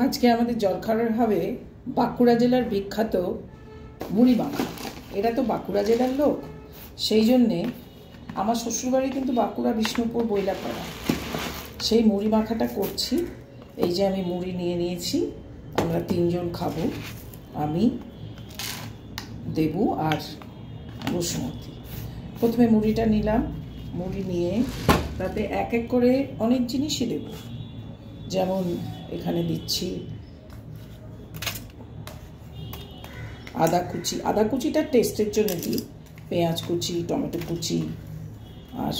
আজকে আমাদের জলখাবার হবে বাঁকুড়া জেলার বিখ্যাত মুড়ি মাখা। এরা তো বাঁকুড়া জেলার লোক, সেই জন্যে আমার শ্বশুরবাড়ি কিন্তু বাঁকুড়া বিষ্ণুপুর বইলাপাড়া। সেই মুড়ি মাখাটা করছি। এই যে আমি মুড়ি নিয়ে নিয়েছি, আমরা 3 জন খাবো, আমি, দেবু আর বসুমতী। প্রথমে মুড়িটা নিলাম, মুড়ি নিয়ে তাতে এক এক করে অনেক জিনিসই দেব। যেমন এখানে দিচ্ছি আদা কুচি, আদা কুচিটা টেস্টের জন্য দিই, পেঁয়াজ কুচি, টমেটো কুচি, আর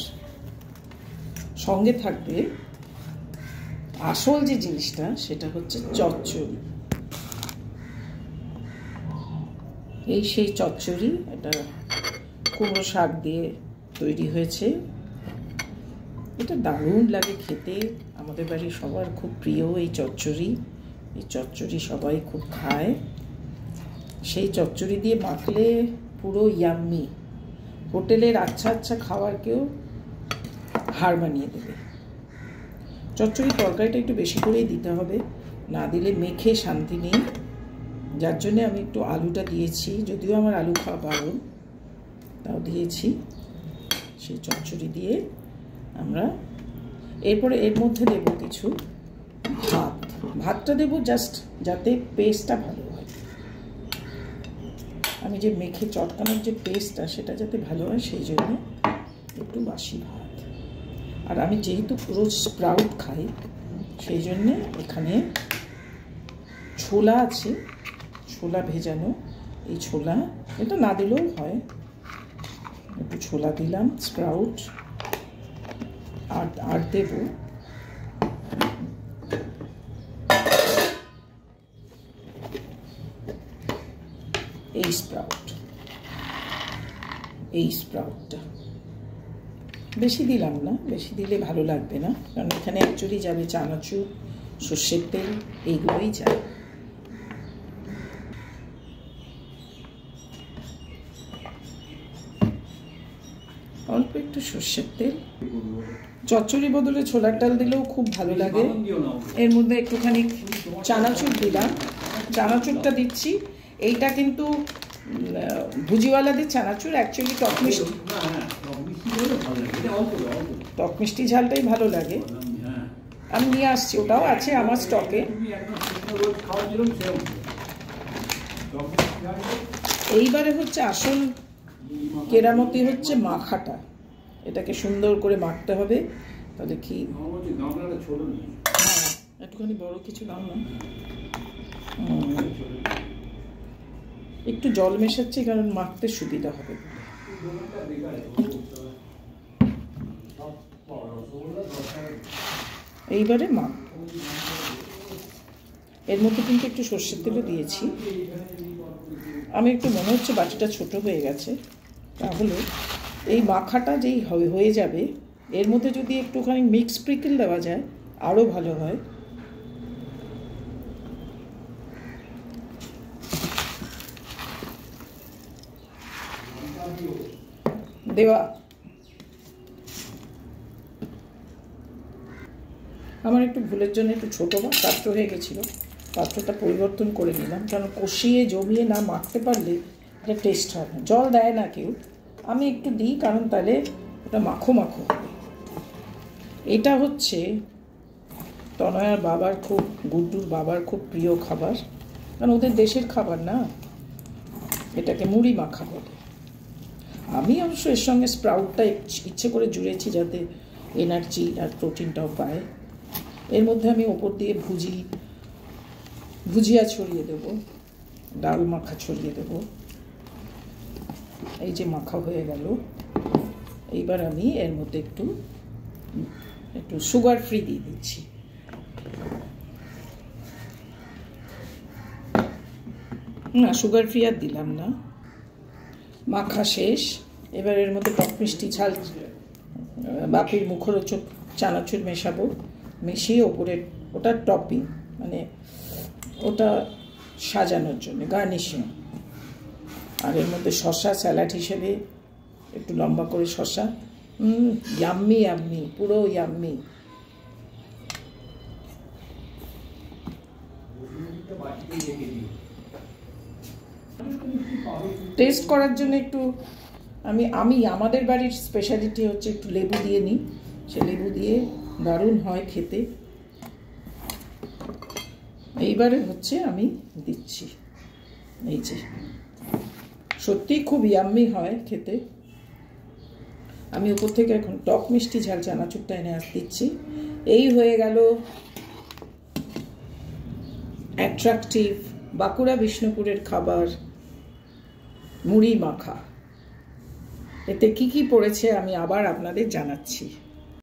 সঙ্গে থাকবে আসল যে জিনিসটা সেটা হচ্ছে চচ্চড়ি। এই সেই চচ্চড়ি, এটা কুমড়ো শাক দিয়ে তৈরি হয়েছে। এটা দারুণ লাগে খেতে, আমাদের বাড়ির সবার খুব প্রিয় এই চচ্চড়ি। এই চচ্চড়ি সবাই খুব খায়। সেই চচ্চড়ি দিয়ে মাখলে পুরো ইয়াম্মি, হোটেলের আচ্ছা আচ্ছা খাবারকেও হার মানিয়ে দেবে। চচ্চড়ি তরকারিটা একটু বেশি করেই দিতে হবে, না দিলে মেখে শান্তি নেই। যার জন্যে আমি একটু আলুটা দিয়েছি, যদিও আমার আলু খাওয়া বারণ, তাও দিয়েছি। সেই চচ্চড়ি দিয়ে আমরা এরপরে এর মধ্যে দেব কিছু ভাত। ভাতটা দেবো জাস্ট যাতে পেস্টটা ভালো হয়। আমি যে মেখে চটকানোর যে পেস্টটা সেটা যাতে ভালো হয়, সেই জন্য একটু বাসি ভাত। আর আমি যেহেতু পুরো স্প্রাউট খাই, সেই জন্যে এখানে ছোলা আছে, ছোলা ভেজানো। এই ছোলা এটা না দিলেও হয়, একটু ছোলা দিলাম, স্প্রাউট। আর দেব এই স্প্রাউটটা বেশি দিলাম না, বেশি দিলে ভালো লাগবে না, কারণ এখানে অ্যাকচুয়ালি যাবে চানাচুর, সর্ষের তেল, এইগুলোই যায়। অল্প একটু সর্ষের তেল। চচ্চড়ি বদলে ছোলার ডাল দিলেও খুব ভালো লাগে। এর মধ্যে একটুখানি চানাচুর দিলাম, চানাচুরটা দিচ্ছি। এইটা কিন্তু ভুজিওয়ালাদের চানাচুর, অ্যাকচুয়ালি টক মিষ্টি ঝালটাই ভালো লাগে। আমি নিয়ে আসছি, ওটাও আছে আমার স্টকে। এইবারে হচ্ছে আসল কেরামতি হচ্ছে মাখাটা। এটাকে সুন্দর করে মাখতে হবে, তাহলে কি একটুখানি বড় কিছু দাও না। একটু জল মেশাচ্ছি কারণ মাখতে সুবিধা হবে। এইবারে মাখ, এর মধ্যে কিন্তু একটু সর্ষের তেলও দিয়েছি। আমি একটু মনে হচ্ছে বাটিটা ছোট হয়ে গেছে, তাহলে এই মাখাটা যেই হয়ে যাবে, এর মধ্যে যদি একটুখানি মিক্স প্রিকেল দেওয়া যায় আরও ভালো হয়। দেওয়া আমার একটু ভুলের জন্য একটু ছোটো পাত্র হয়ে গেছিলো, পাত্রটা পরিবর্তন করে নিলাম, কারণ কষিয়ে জমিয়ে না মাখতে পারলে এটা টেস্ট হয় না। জল দেয় না কেউ, আমি একটু দিই কারণ তাহলে ওটা মাখো মাখো হবে। এটা হচ্ছে তনয়ার বাবার খুব, গুড্ডুর বাবার খুব প্রিয় খাবার, কারণ ওদের দেশের খাবার না, এটাকে মুড়ি মাখা বলে। আমি অবশ্য এর সঙ্গে স্প্রাউটটা ইচ্ছে করে জুড়েছি যাতে এনার্জি আর প্রোটিনটাও পায়। এর মধ্যে আমি ওপর দিয়ে ভুজিয়া ছড়িয়ে দেব, ডাল মাখা ছড়িয়ে দেব। এই যে মাখা হয়ে গেল, এইবার আমি এর মধ্যে একটু সুগার ফ্রি দিয়ে দিচ্ছি। না, সুগার ফ্রি আর দিলাম না। মাখা শেষ। এবার এর মধ্যে টক মিষ্টি ঝাল বাপির মুখরোচক চানাচুর মেশাবো, মিশিয়ে ওপরে ওটা টপিং, মানে ওটা সাজানোর জন্য, গার্নিশিং। আর এর মধ্যে শসা স্যালাড হিসেবে একটু লম্বা করে শসা। ইয়াম্মি ইয়াম্মি, পুরো ইয়াম্মি। টেস্ট করার জন্য একটু আমি আমাদের বাড়ির স্পেশালিটি হচ্ছে একটু লেবু দিয়ে নিই, সে লেবু দিয়ে দারুণ হয় খেতে। এইবারে হচ্ছে আমি দিচ্ছি, এই যে সত্যি খুব ইয়াম্মি হয় খেতে। আমি উপর থেকে এখন টক মিষ্টি ঝাল চানাচুরটা এনে দিচ্ছি। এই হয়ে গেল অ্যাট্রাকটিভ বাঁকুড়া বিষ্ণুপুরের খাবার মুড়ি মাখা। এতে কি কি পড়েছে আমি আবার আপনাদের জানাচ্ছি।